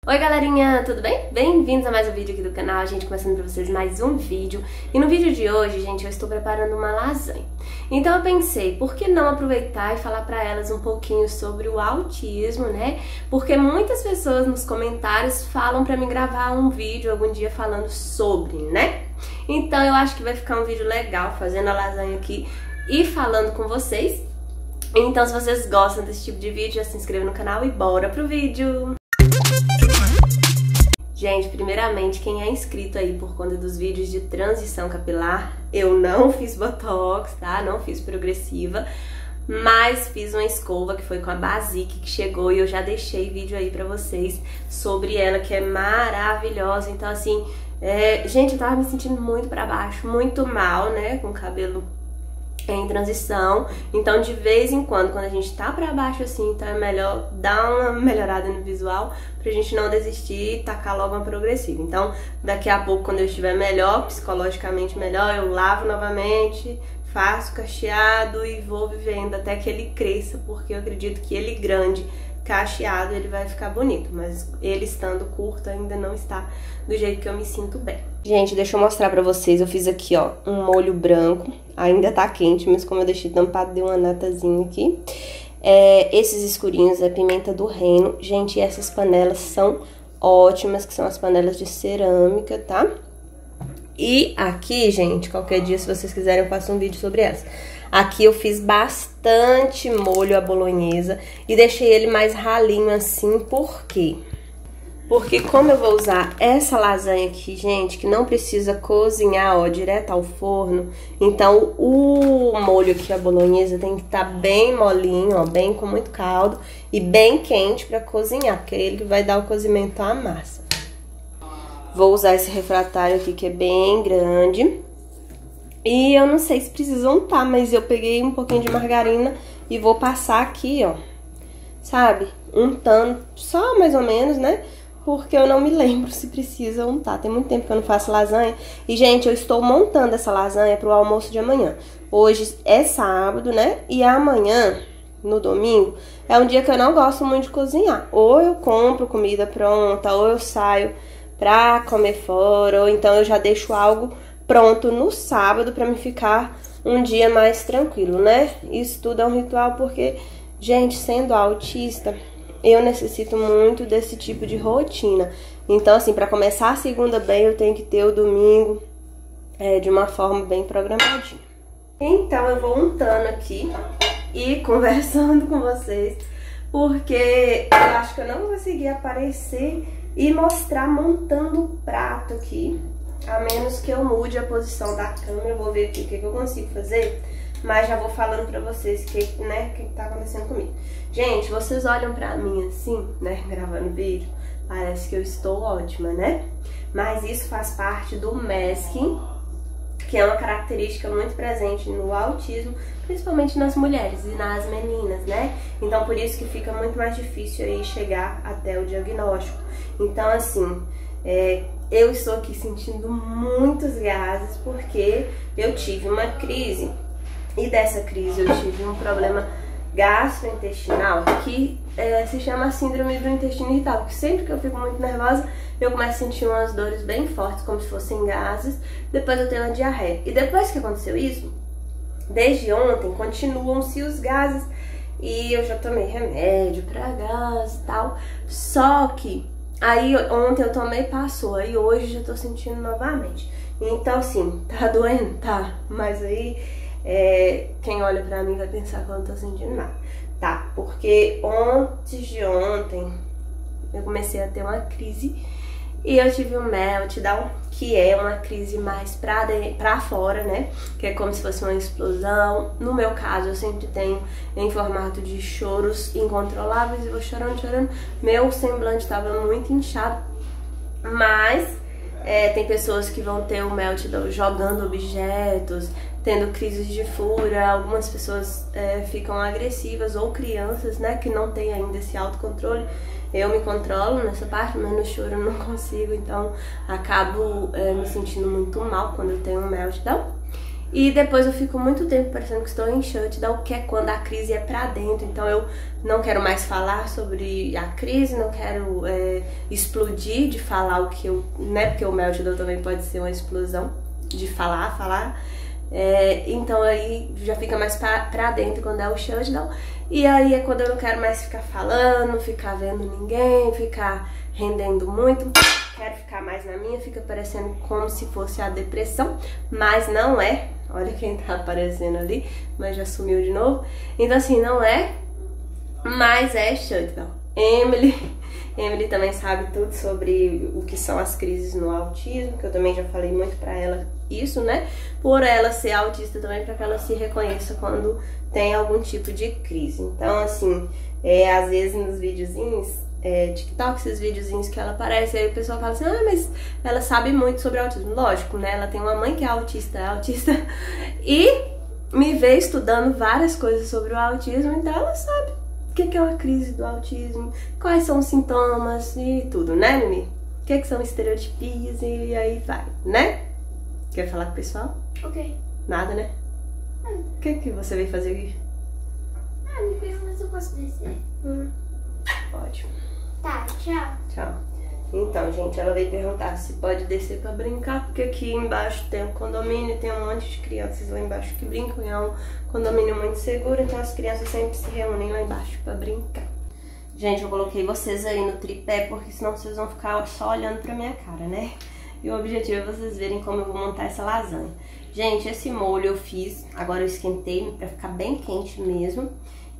Oi galerinha, tudo bem? Bem-vindos a mais um vídeo aqui do canal, gente, começando pra vocês mais um vídeo. E no vídeo de hoje, gente, eu estou preparando uma lasanha. Então eu pensei, por que não aproveitar e falar pra elas um pouquinho sobre o autismo, né? Porque muitas pessoas nos comentários falam pra mim gravar um vídeo algum dia falando sobre, né? Então eu acho que vai ficar um vídeo legal fazendo a lasanha aqui e falando com vocês. Então se vocês gostam desse tipo de vídeo, já se inscreva no canal e bora pro vídeo! Gente, primeiramente, quem é inscrito aí por conta dos vídeos de transição capilar, eu não fiz botox, tá? Não fiz progressiva, mas fiz uma escova que foi com a Basic que chegou e eu já deixei vídeo aí pra vocês sobre ela, que é maravilhosa. Então, assim, gente, eu tava me sentindo muito pra baixo, muito mal, né? Com o cabelo em transição, então de vez em quando a gente tá pra baixo assim, então é melhor dar uma melhorada no visual pra gente não desistir e tacar logo uma progressiva. Então daqui a pouco, quando eu estiver melhor, psicologicamente melhor, eu lavo novamente, faço cacheado e vou vivendo até que ele cresça, porque eu acredito que ele grande, cacheado, ele vai ficar bonito, mas ele estando curto ainda não está do jeito que eu me sinto bem. Gente, deixa eu mostrar pra vocês, eu fiz aqui, ó, um molho branco, ainda tá quente, mas como eu deixei tampado, deu uma natazinha aqui. Esses escurinhos é pimenta do reino. Gente, essas panelas são ótimas, que são as panelas de cerâmica, tá? E aqui, gente, qualquer dia, se vocês quiserem, eu faço um vídeo sobre elas. Aqui eu fiz bastante molho à bolonhesa e deixei ele mais ralinho assim, por quê? Porque como eu vou usar essa lasanha aqui, gente, que não precisa cozinhar, ó, direto ao forno, então o molho aqui, a bolonhesa, tem que estar bem molinho, ó, bem com muito caldo e bem quente pra cozinhar, porque é ele que vai dar o cozimento à massa. Vou usar esse refratário aqui que é bem grande. E eu não sei se precisa untar, mas eu peguei um pouquinho de margarina e vou passar aqui, ó, sabe? Untando só mais ou menos, né? Porque eu não me lembro se precisa untar. Tem muito tempo que eu não faço lasanha. E, gente, eu estou montando essa lasanha pro almoço de amanhã. Hoje é sábado, né? E amanhã, no domingo, é um dia que eu não gosto muito de cozinhar. Ou eu compro comida pronta, ou eu saio pra comer fora, ou então eu já deixo algo pronto no sábado pra me ficar um dia mais tranquilo, né? Isso tudo é um ritual porque, gente, sendo autista, eu necessito muito desse tipo de rotina. Então, assim, pra começar a segunda bem, eu tenho que ter o domingo de uma forma bem programadinha. Então, eu vou untando aqui e conversando com vocês, porque eu acho que eu não vou conseguir aparecer e mostrar montando o prato aqui, a menos que eu mude a posição da câmera. Eu vou ver aqui o que eu consigo fazer, mas já vou falando pra vocês o que tá acontecendo comigo. Gente, vocês olham pra mim assim, né, gravando vídeo, parece que eu estou ótima, né? Mas isso faz parte do masking, que é uma característica muito presente no autismo, principalmente nas mulheres e nas meninas, né? Então por isso que fica muito mais difícil aí chegar até o diagnóstico. Então assim, eu estou aqui sentindo muitos gases porque eu tive uma crise. E dessa crise eu tive um problema gastrointestinal que se chama síndrome do intestino irritável. Que sempre que eu fico muito nervosa, eu começo a sentir umas dores bem fortes, como se fossem gases. Depois eu tenho uma diarreia. E depois que aconteceu isso, desde ontem, continuam-se os gases. E eu já tomei remédio pra gás e tal. Só que aí ontem eu tomei, passou. Aí hoje já tô sentindo novamente. Então assim, tá doendo? Tá. Mas aí quem olha pra mim vai pensar que eu não tô sentindo nada. Tá, porque antes de ontem eu comecei a ter uma crise e eu tive um meltdown, que é uma crise mais pra fora, né? Que é como se fosse uma explosão. No meu caso, eu sempre tenho em formato de choros incontroláveis e vou chorando, chorando. Meu semblante tava muito inchado, mas tem pessoas que vão ter o meltdown jogando objetos, tendo crises de fúria. Algumas pessoas ficam agressivas, ou crianças, né, que não tem ainda esse autocontrole. Eu me controlo nessa parte, mas no choro eu não consigo, então acabo me sentindo muito mal quando eu tenho um meltdown. E depois eu fico muito tempo parecendo que estou em shutdown, que é quando a crise é pra dentro. Então eu não quero mais falar sobre a crise, não quero explodir de falar o que eu... né, porque o meltdown também pode ser uma explosão de falar. Então aí já fica mais pra dentro quando é o shutdown. E aí é quando eu não quero mais ficar falando, ficar vendo ninguém, ficar rendendo muito. Quero ficar mais na minha, fica parecendo como se fosse a depressão, mas não é. Olha quem tá aparecendo ali, mas já sumiu de novo. Então assim, não é, mas é shutdown. Emily também sabe tudo sobre o que são as crises no autismo, que eu também já falei muito pra ela isso, né? Por ela ser autista também, pra que ela se reconheça quando tem algum tipo de crise. Então assim, às vezes nos videozinhos, TikTok, esses videozinhos que ela aparece, aí o pessoal fala assim, mas ela sabe muito sobre autismo. Lógico, né? Ela tem uma mãe que é autista, e me vê estudando várias coisas sobre o autismo, então ela sabe o que é uma crise do autismo, quais são os sintomas e tudo, né, Mimi? O que são estereotipias e aí vai, né? Quer falar com o pessoal? Ok. Nada, né? O que você veio fazer aqui? Me pergunta se eu posso descer. Pode. Tá, tchau. Tchau. Então, gente, ela veio perguntar se pode descer pra brincar, porque aqui embaixo tem um condomínio, tem um monte de crianças lá embaixo que brincam, e é um condomínio muito seguro, então as crianças sempre se reúnem lá embaixo pra brincar. Gente, eu coloquei vocês aí no tripé, porque senão vocês vão ficar só olhando pra minha cara, né? E o objetivo é vocês verem como eu vou montar essa lasanha. Gente, esse molho eu fiz, agora eu esquentei pra ficar bem quente mesmo.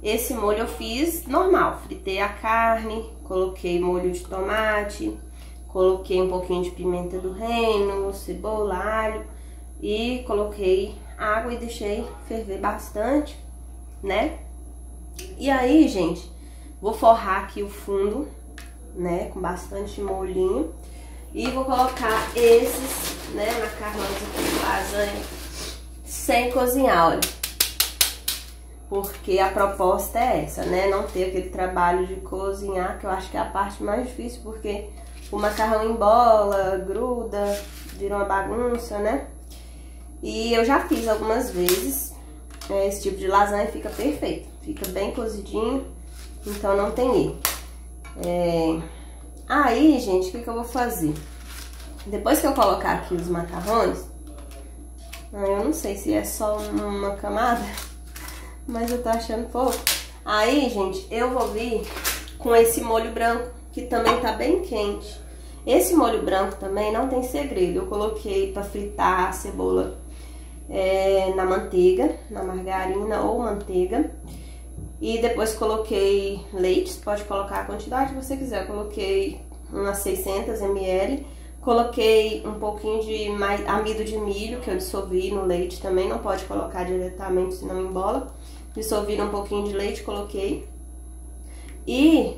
Esse molho eu fiz normal, fritei a carne, coloquei molho de tomate, coloquei um pouquinho de pimenta do reino, cebola, alho e coloquei água e deixei ferver bastante, né? E aí, gente, vou forrar aqui o fundo, né, com bastante molhinho e vou colocar esses, né, macarrões aqui de lasanha sem cozinhar, olha. Porque a proposta é essa, né? Não ter aquele trabalho de cozinhar, que eu acho que é a parte mais difícil, porque o macarrão embola, gruda, vira uma bagunça, né? E eu já fiz algumas vezes esse tipo de lasanha e fica perfeito. Fica bem cozidinho, então não tem erro. Aí, gente, o que eu vou fazer? Depois que eu colocar aqui os macarrões, eu não sei se é só uma camada, mas eu tô achando pouco. Aí, gente, eu vou vir com esse molho branco, que também tá bem quente. Esse molho branco também não tem segredo. Eu coloquei pra fritar a cebola na manteiga, na margarina ou manteiga. E depois coloquei leite, você pode colocar a quantidade que você quiser. Eu coloquei umas 600 ml. Coloquei um pouquinho de amido de milho, que eu dissolvi no leite também. Não pode colocar diretamente, senão embola. Dissolvi um pouquinho de leite, coloquei. E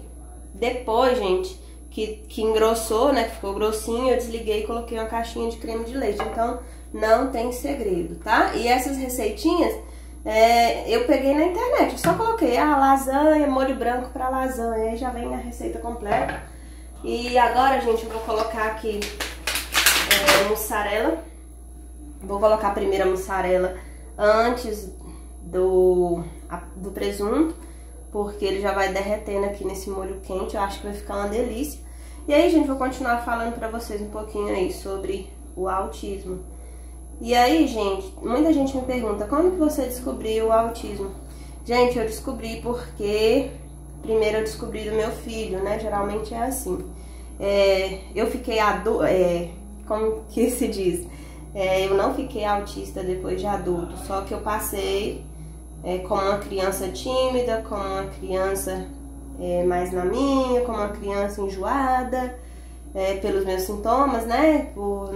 depois, gente, que engrossou, né, que ficou grossinho, eu desliguei e coloquei uma caixinha de creme de leite. Então, não tem segredo, tá? E essas receitinhas, eu peguei na internet. Eu só coloquei lasanha, molho branco pra lasanha. Aí já vem a receita completa. E agora, gente, eu vou colocar aqui mussarela. Vou colocar a primeira mussarela antes do presunto, porque ele já vai derretendo aqui nesse molho quente. Eu acho que vai ficar uma delícia. E aí, gente, vou continuar falando pra vocês um pouquinho aí sobre o autismo. E aí, gente, muita gente me pergunta, como que você descobriu o autismo? Gente, eu descobri porque primeiro eu descobri do meu filho, né? Geralmente é assim. Eu fiquei como que se diz? Eu não fiquei autista depois de adulto, só que eu passei como uma criança tímida, como uma criança mais na minha, como uma criança enjoada, pelos meus sintomas, né? Por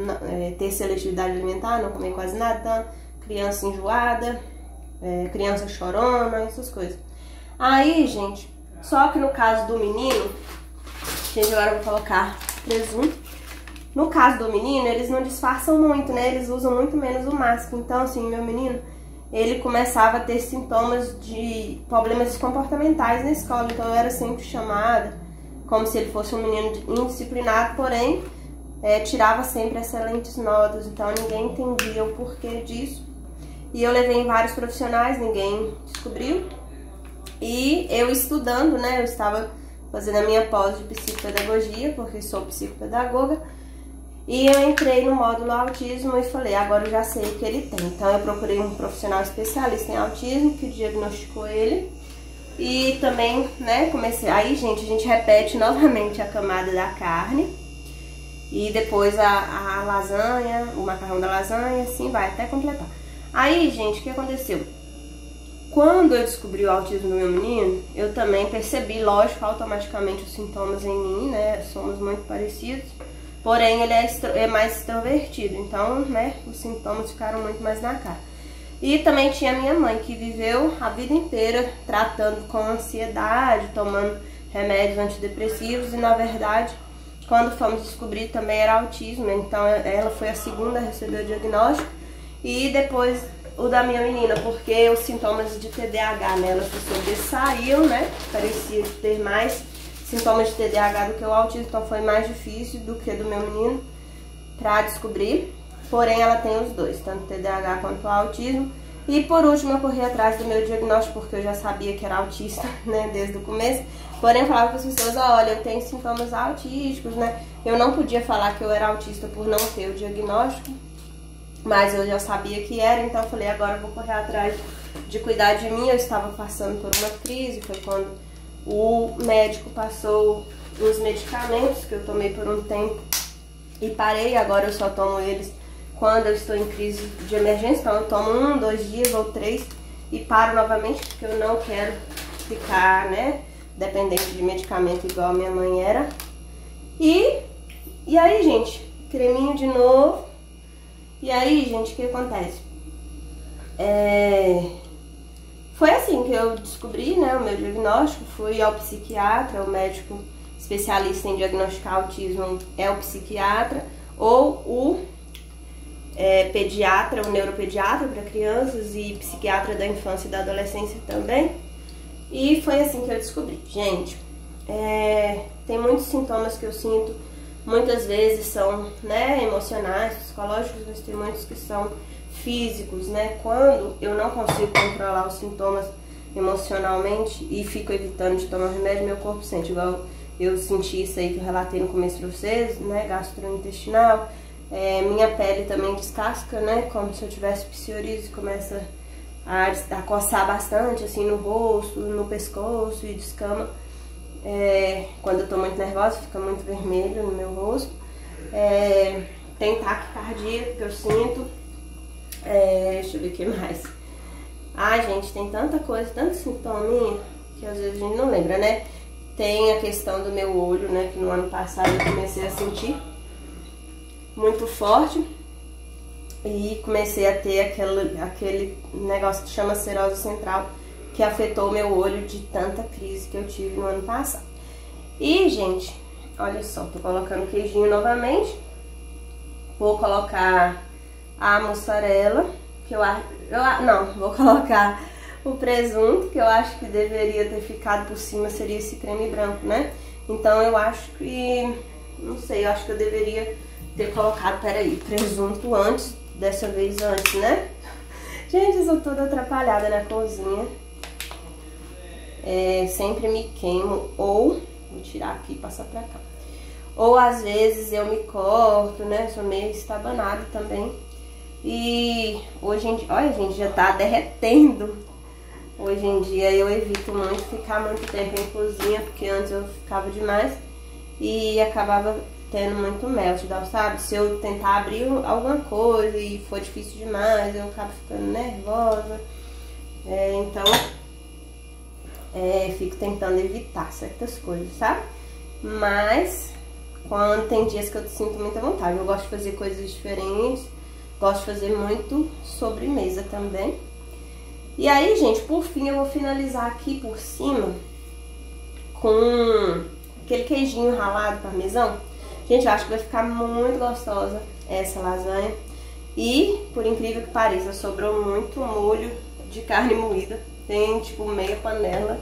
ter seletividade alimentar, não comer quase nada, então, criança enjoada, criança chorona, essas coisas. Aí, gente, só que no caso do menino, gente, agora eu vou colocar presunto. No caso do menino, eles não disfarçam muito, né? Eles usam muito menos o máscara. Então, assim, meu menino, ele começava a ter sintomas de problemas comportamentais na escola. Então, eu era sempre chamada como se ele fosse um menino indisciplinado, porém, tirava sempre excelentes notas. Então, ninguém entendia o porquê disso. E eu levei em vários profissionais, ninguém descobriu. E eu estudando, né, eu estava fazendo a minha pós de psicopedagogia, porque sou psicopedagoga. E eu entrei no módulo autismo e falei, agora eu já sei o que ele tem. Então eu procurei um profissional especialista em autismo que diagnosticou ele. E também, né, comecei... Aí, gente, a gente repete novamente a camada da carne. E depois a lasanha, o macarrão da lasanha, assim vai até completar. Aí, gente, o que aconteceu? Quando eu descobri o autismo do meu menino, eu também percebi, lógico, automaticamente os sintomas em mim, né? Somos muito parecidos. Porém, ele é mais extrovertido, então, né, os sintomas ficaram muito mais na cara. E também tinha minha mãe, que viveu a vida inteira tratando com ansiedade, tomando remédios antidepressivos e, na verdade, quando fomos descobrir também era autismo. Então, ela foi a segunda a receber o diagnóstico e depois o da minha menina, porque os sintomas de TDAH nela se sobressaíam, né? Parecia ter mais sintomas de TDAH do que o autismo, então foi mais difícil do que do meu menino pra descobrir. Porém, ela tem os dois, tanto TDAH quanto o autismo. E por último, eu corri atrás do meu diagnóstico, porque eu já sabia que era autista, né, desde o começo. Porém, eu falava para as pessoas, olha, eu tenho sintomas autísticos, né? Eu não podia falar que eu era autista por não ter o diagnóstico, mas eu já sabia que era, então eu falei, agora eu vou correr atrás de cuidar de mim. Eu estava passando por uma crise, foi quando o médico passou os medicamentos que eu tomei por um tempo e parei. Agora eu só tomo eles quando eu estou em crise de emergência, então eu tomo 1, 2 dias ou 3 e paro novamente, porque eu não quero ficar, né, dependente de medicamento igual a minha mãe era. E aí, gente, creminho de novo. E aí, gente, o que acontece? Foi assim que eu descobri, né, o meu diagnóstico. Fui ao psiquiatra, o médico especialista em diagnosticar autismo é o psiquiatra, ou o pediatra, o neuropediatra para crianças e psiquiatra da infância e da adolescência também. E foi assim que eu descobri. Gente, tem muitos sintomas que eu sinto, muitas vezes são, né, emocionais, psicológicos, mas tem muitos que são físicos, né? Quando eu não consigo controlar os sintomas emocionalmente e fico evitando de tomar remédio, meu corpo sente, igual eu senti isso aí que eu relatei no começo pra vocês, né, gastrointestinal. Minha pele também descasca, né, como se eu tivesse psoríase, começa a coçar bastante, assim, no rosto, no pescoço e descama. Quando eu tô muito nervosa, fica muito vermelho no meu rosto. Tem taquicardia que eu sinto. Deixa eu ver o que mais. Ai, gente, tem tanta coisa, tanto sintominha, que às vezes a gente não lembra, né? Tem a questão do meu olho, né, que no ano passado eu comecei a sentir muito forte e comecei a ter aquele negócio que chama cirrose central, que afetou o meu olho de tanta crise que eu tive no ano passado. E, gente, olha só, tô colocando queijinho novamente. Vou colocar a mussarela, que vou colocar o presunto, que eu acho que deveria ter ficado por cima, seria esse creme branco, né? Então eu acho que, não sei, eu acho que eu deveria ter colocado, peraí, presunto dessa vez antes, né? Gente, eu sou toda atrapalhada na cozinha. Sempre me queimo, ou, vou tirar aqui e passar pra cá. Ou às vezes eu me corto, né? Sou meio estabanada também. E hoje em dia, olha, gente, já tá derretendo. Hoje em dia eu evito muito ficar muito tempo em cozinha, porque antes eu ficava demais e acabava tendo muito meltdown, sabe? Se eu tentar abrir alguma coisa e for difícil demais, eu acabo ficando nervosa. Então, fico tentando evitar certas coisas, sabe? Mas, quando tem dias que eu sinto muita vontade, eu gosto de fazer coisas diferentes, gosto de fazer muito sobremesa também. E aí, gente, por fim, eu vou finalizar aqui por cima com aquele queijinho ralado parmesão. Gente, eu acho que vai ficar muito gostosa essa lasanha. E, por incrível que pareça, sobrou muito molho de carne moída. Tem, tipo, meia panela.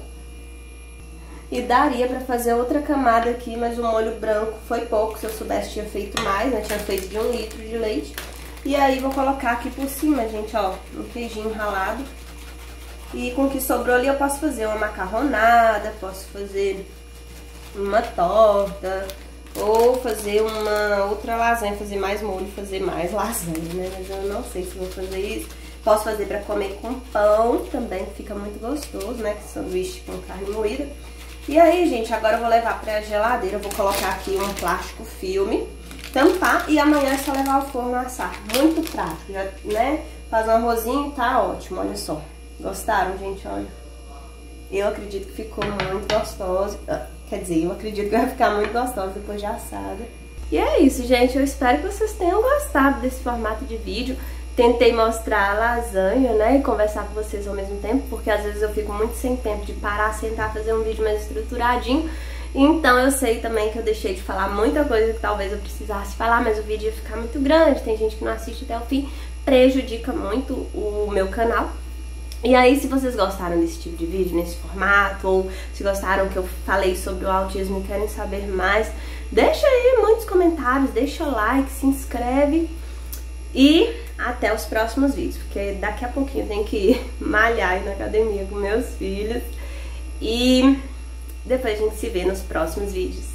E daria pra fazer outra camada aqui, mas o molho branco foi pouco. Se eu soubesse, tinha feito mais, né? Tinha feito de 1 litro de leite. E aí vou colocar aqui por cima, gente, ó, um queijinho ralado. E com o que sobrou ali eu posso fazer uma macarronada, posso fazer uma torta, ou fazer uma outra lasanha, fazer mais molho, fazer mais lasanha, né? Mas eu não sei se vou fazer isso. Posso fazer pra comer com pão também, que fica muito gostoso, né? Que sanduíche com carne moída. E aí, gente, agora eu vou levar pra geladeira. Eu vou colocar aqui um plástico filme, tampar e amanhã é só levar ao forno assar. Muito prático, já, né? Faz um arrozinho, tá ótimo, olha só. Gostaram, gente? Olha. Eu acredito que ficou muito gostoso. Quer dizer, eu acredito que vai ficar muito gostoso depois de assada. E é isso, gente. Eu espero que vocês tenham gostado desse formato de vídeo. Tentei mostrar a lasanha, né, e conversar com vocês ao mesmo tempo, porque às vezes eu fico muito sem tempo de parar, sentar, fazer um vídeo mais estruturadinho. Então eu sei também que eu deixei de falar muita coisa que talvez eu precisasse falar, mas o vídeo ia ficar muito grande, tem gente que não assiste até o fim, prejudica muito o meu canal. E aí, se vocês gostaram desse tipo de vídeo, nesse formato, ou se gostaram que eu falei sobre o autismo e querem saber mais, deixa aí muitos comentários, deixa o like, se inscreve e até os próximos vídeos, porque daqui a pouquinho eu tenho que ir malhar aí na academia com meus filhos e depois a gente se vê nos próximos vídeos.